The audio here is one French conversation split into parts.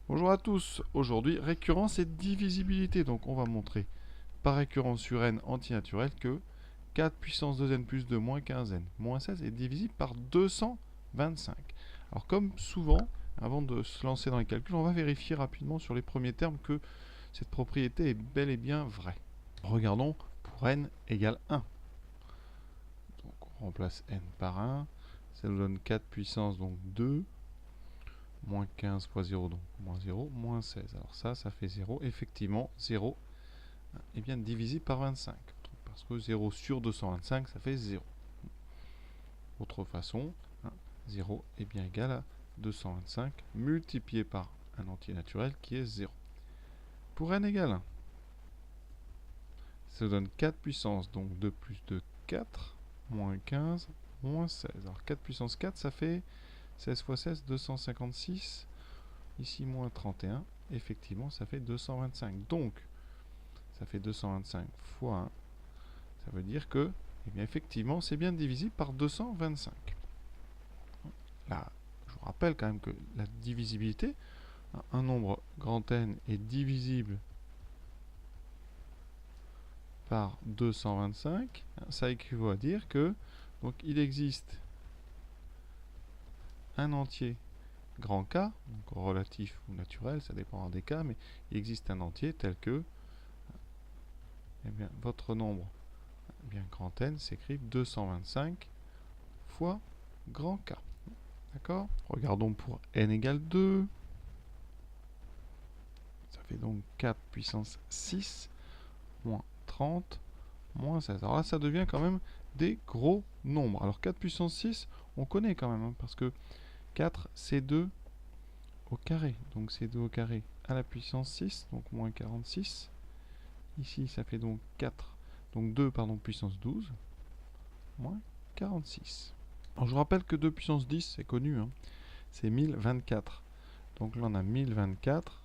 Bonjour à tous, aujourd'hui récurrence et divisibilité. Donc on va montrer par récurrence sur n antinaturel que 4 puissance 2n plus 2 moins 15n moins 16 est divisible par 225. Alors comme souvent, avant de se lancer dans les calculs, on va vérifier rapidement sur les premiers termes que cette propriété est bel et bien vraie. Regardons pour n égale 1. Donc on remplace n par 1, ça nous donne 4 puissance donc 2 moins 15 fois 0, donc moins 0, moins 16. Alors ça fait 0. Effectivement, 0 est bien divisible par 25. Parce que 0 sur 225, ça fait 0. Autre façon, 0 est bien égal à 225 multiplié par un entier naturel qui est 0. Pour n égale 1, ça donne 4 puissance, donc 2 plus 2, 4, moins 15, moins 16. Alors 4 puissance 4, ça fait 16 fois 16, 256. Ici, moins 31. Effectivement, ça fait 225. Donc, ça fait 225 fois 1. Ça veut dire que, eh bien, effectivement, c'est bien divisible par 225. Là, je vous rappelle quand même que la divisibilité, un nombre grand N est divisible par 225. Ça équivaut à dire que, donc, il existe un entier grand K, donc relatif ou naturel, ça dépend des cas, mais il existe un entier tel que, eh bien, votre nombre, eh bien, grand N s'écrit 225 fois grand K. D'accord? Regardons pour n égale 2. Ça fait donc 4 puissance 6 moins 30 moins 16. Alors là, ça devient quand même des gros nombres. Alors 4 puissance 6, on connaît quand même, hein, parce que 4, c'est 2 au carré. Donc c'est 2 au carré à la puissance 6, donc moins 46. Ici, ça fait donc 4, donc 2, pardon, puissance 12, moins 46. Alors je vous rappelle que 2 puissance 10, c'est connu, hein, c'est 1024. Donc là, on a 1024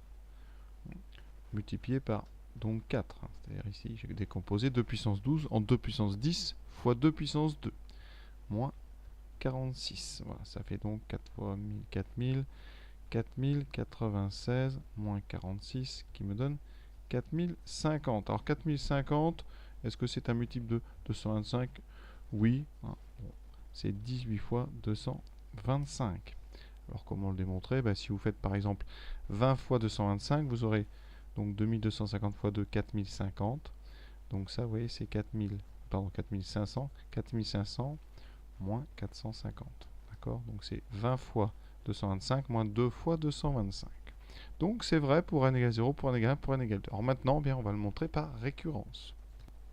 multiplié par donc 4. Hein. C'est-à-dire ici, j'ai décomposé 2 puissance 12 en 2 puissance 10 fois 2 puissance 2, moins 46. Voilà, ça fait donc 4 fois 1000, 4000, 4096, moins 46, qui me donne 4050. Alors 4050, est-ce que c'est un multiple de 225? Oui. Hein. Bon, c'est 18 fois 225. Alors comment le démontrer? Si vous faites par exemple 20 fois 225, vous aurez donc 2250 fois 2, 4050. Donc ça, vous voyez, c'est 4500, 4500 moins 450. D'accord? Donc c'est 20 fois 225 moins 2 fois 225. Donc c'est vrai pour n égale 0, pour n égale 1, pour n égale 2. Alors maintenant, bien, on va le montrer par récurrence.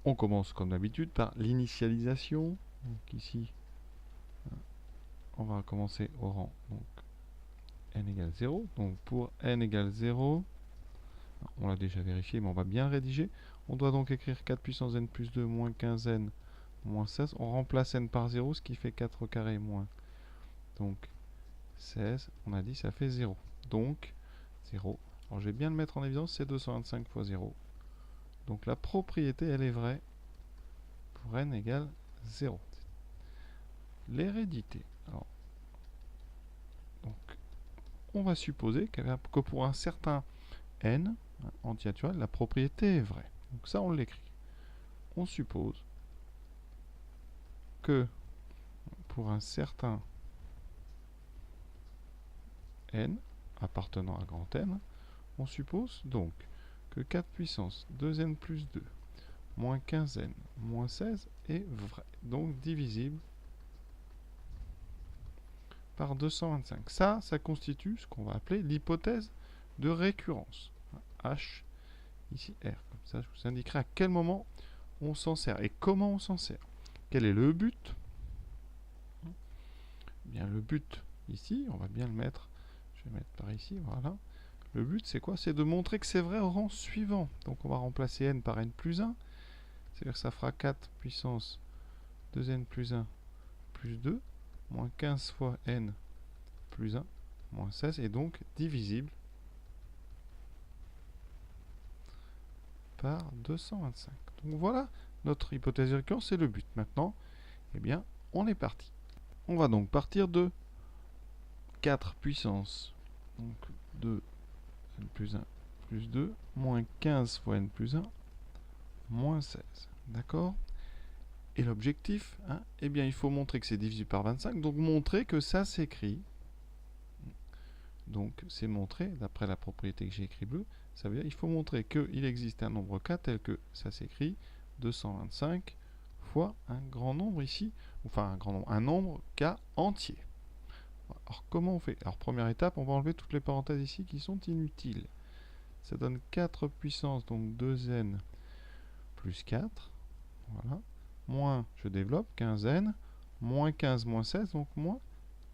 On commence comme d'habitude par l'initialisation. Donc ici, on va commencer au rang donc, n égale 0. Donc pour n égale 0, on l'a déjà vérifié, mais on va bien rédiger. On doit donc écrire 4 puissance n plus 2 moins 15n moins 16. On remplace n par 0, ce qui fait 4 au carré moins. Donc 16, on a dit, ça fait 0. Donc 0. Alors je vais bien le mettre en évidence, c'est 225 fois 0. Donc la propriété, elle est vraie pour n égale 0. L'hérédité. Alors, donc, on va supposer que pour un certain n, antinaturel, la propriété est vraie. Donc ça, on l'écrit. On suppose que pour un certain n appartenant à grand N, on suppose donc que 4 puissance 2n plus 2 moins 15n moins 16 est vrai, donc divisible par 225. Ça constitue ce qu'on va appeler l'hypothèse de récurrence. H, ici R. Comme ça, je vous indiquerai à quel moment on s'en sert et comment on s'en sert. Quel est le but? Bien, le but ici, on va bien le mettre, je vais mettre par ici, voilà. Le but, c'est quoi? C'est de montrer que c'est vrai au rang suivant. Donc on va remplacer n par n plus 1. C'est-à-dire que ça fera 4 puissance 2n plus 1 plus 2, moins 15 fois n plus 1, moins 16, et donc divisible par 225. Donc voilà, notre hypothèse de récurrence, c'est le but. Maintenant, eh bien, on est parti. On va donc partir de 4 puissance donc 2 plus 1 plus 2, moins 15 fois n plus 1, moins 16. D'accord? Et l'objectif, hein, eh bien, il faut montrer que c'est divisible par 25, donc montrer que ça s'écrit. Donc, c'est montrer, d'après la propriété que j'ai écrit bleu, ça veut dire qu'il faut montrer qu'il existe un nombre k tel que ça s'écrit 225 fois un grand nombre ici, enfin un grand nombre, un nombre k entier. Alors, comment on fait? Alors, première étape, on va enlever toutes les parenthèses ici qui sont inutiles. Ça donne 4 puissance, donc 2n plus 4. Voilà. Moins, je développe, 15n, moins 15, moins 16, donc moins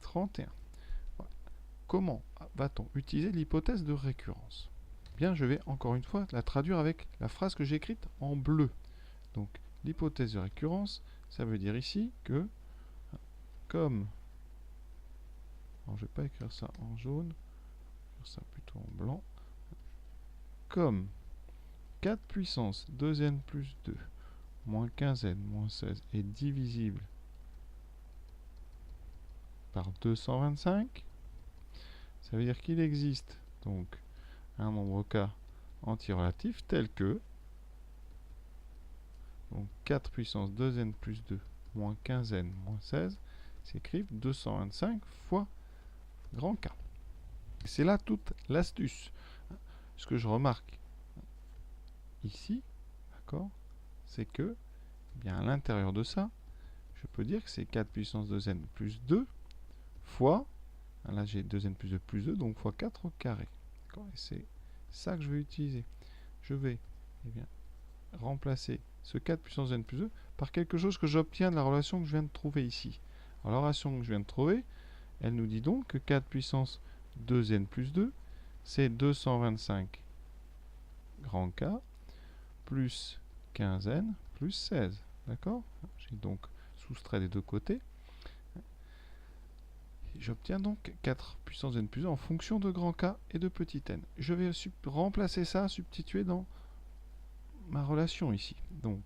31. Voilà. Comment va-t-on utiliser l'hypothèse de récurrence? Bien, je vais encore une fois la traduire avec la phrase que j'ai écrite en bleu. Donc, l'hypothèse de récurrence, ça veut dire ici que, comme... Alors, je ne vais pas écrire ça en jaune, je vais écrire ça plutôt en blanc. Comme 4 puissance 2n plus 2 moins 15n moins 16 est divisible par 225, ça veut dire qu'il existe donc un nombre k entier relatif tel que donc 4 puissance 2n plus 2 moins 15n moins 16 s'écrivent 225 fois grand K. C'est là toute l'astuce. Ce que je remarque ici, d'accord, c'est que bien à l'intérieur de ça, je peux dire que c'est 4 puissance 2n plus 2 fois, là j'ai 2n plus 2, donc fois 4 au carré. Et c'est ça que je vais utiliser. Je vais bien, remplacer ce 4 puissance n plus 2 par quelque chose que j'obtiens de la relation que je viens de trouver ici. Alors la relation que je viens de trouver, elle nous dit donc que 4 puissance 2n plus 2, c'est 225 grand K plus 15n plus 16. D'accord? J'ai donc soustrait des deux côtés. J'obtiens donc 4 puissance n plus 1 en fonction de grand K et de petit n. Je vais remplacer ça, substituer dans ma relation ici. Donc,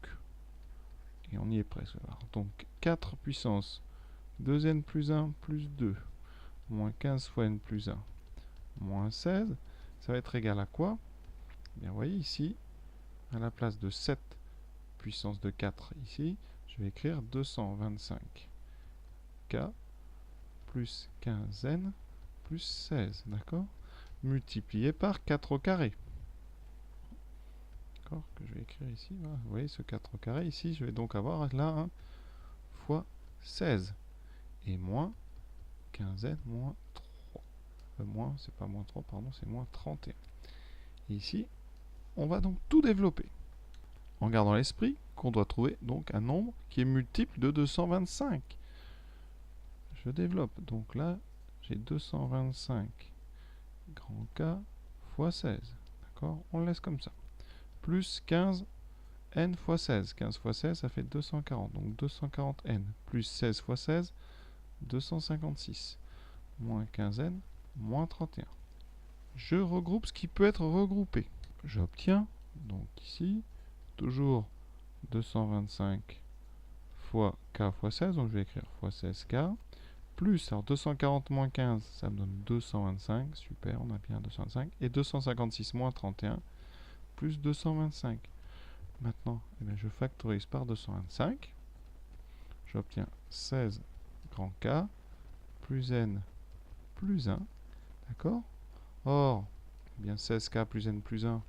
et on y est presque. Alors, donc 4 puissance 2n plus 1 plus 2 moins 15 fois n plus 1 moins 16, ça va être égal à quoi? Bien, vous voyez ici, à la place de 7 puissance de 4 ici, je vais écrire 225k plus 15n plus 16, d'accord? Multiplié par 4 au carré. D'accord? Que je vais écrire ici. Voilà. Vous voyez ce 4 au carré ici, je vais donc avoir là 1 fois 16 et moins 15n moins 3. Moins, c'est pas moins 3, pardon, c'est moins 31. Et ici, on va donc tout développer. En gardant à l'esprit qu'on doit trouver donc un nombre qui est multiple de 225. Je développe. Donc là, j'ai 225 grand K fois 16. D'accord? On le laisse comme ça. Plus 15 n fois 16. 15 fois 16, ça fait 240. Donc 240 n plus 16 fois 16, 256. Moins 15 n, moins 31. Je regroupe ce qui peut être regroupé. J'obtiens, donc ici, toujours 225 fois k fois 16, donc je vais écrire fois 16k, plus, alors 240 moins 15, ça me donne 225, super, on a bien 225, et 256 moins 31, plus 225. Maintenant, eh bien, je factorise par 225, j'obtiens 16 grand K, plus n plus 1, d'accord? Or, eh bien 16k plus n plus 1,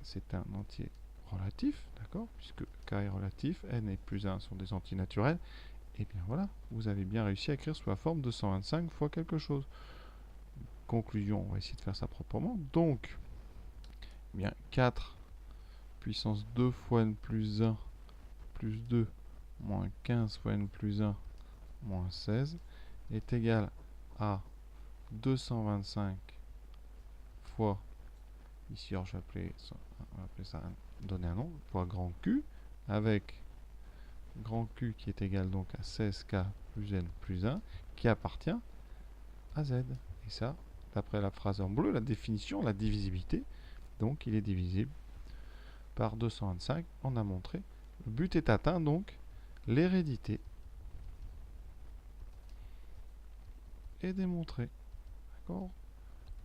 c'est un entier relatif, d'accord? Puisque k est relatif, n et plus 1 sont des entiers naturels. Et bien voilà, vous avez bien réussi à écrire sous la forme de 125 fois quelque chose. Conclusion, on va essayer de faire ça proprement. Donc, eh bien 4 puissance 2 fois n plus 1 plus 2 moins 15 fois n plus 1 moins 16 est égal à 225 fois, ici alors je vais appeler ça, donner un nom, fois grand Q, avec grand Q qui est égal donc à 16k plus n plus 1, qui appartient à z. Et ça, d'après la phrase en bleu, la définition, la divisibilité, donc il est divisible par 225, on a montré. Le but est atteint, donc l'hérédité est démontrée. D'accord?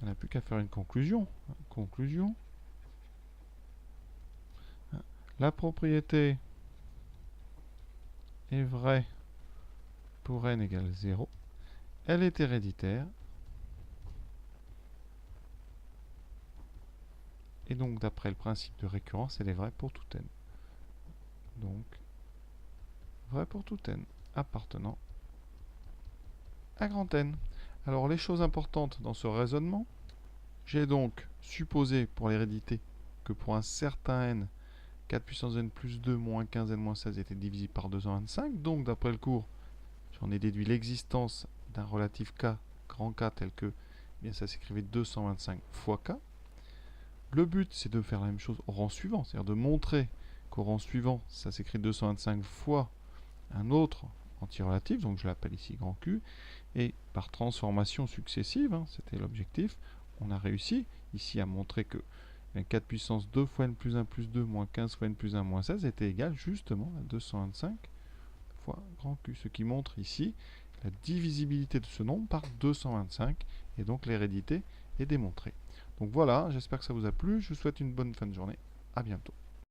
On n'a plus qu'à faire une conclusion. Conclusion. La propriété est vraie pour n égale 0. Elle est héréditaire. Et donc, d'après le principe de récurrence, elle est vraie pour tout n. Donc, vrai pour tout n appartenant à grand N. Alors, les choses importantes dans ce raisonnement, j'ai donc supposé pour l'hérédité que pour un certain n, 4 puissance n plus 2 moins 15 n moins 16 était divisible par 225. Donc, d'après le cours, j'en ai déduit l'existence d'un relatif k, grand K, tel que, eh bien, ça s'écrivait 225 fois k. Le but, c'est de faire la même chose au rang suivant, c'est-à-dire de montrer qu'au rang suivant, ça s'écrit 225 fois un autre antirelatif, donc je l'appelle ici grand Q, et par transformation successive, c'était l'objectif, on a réussi ici à montrer que 4 puissance 2 fois n plus 1 plus 2 moins 15 fois n plus 1 moins 16 était égal justement à 225 fois grand Q, ce qui montre ici la divisibilité de ce nombre par 225, et donc l'hérédité est démontrée. Donc voilà, j'espère que ça vous a plu, je vous souhaite une bonne fin de journée, à bientôt.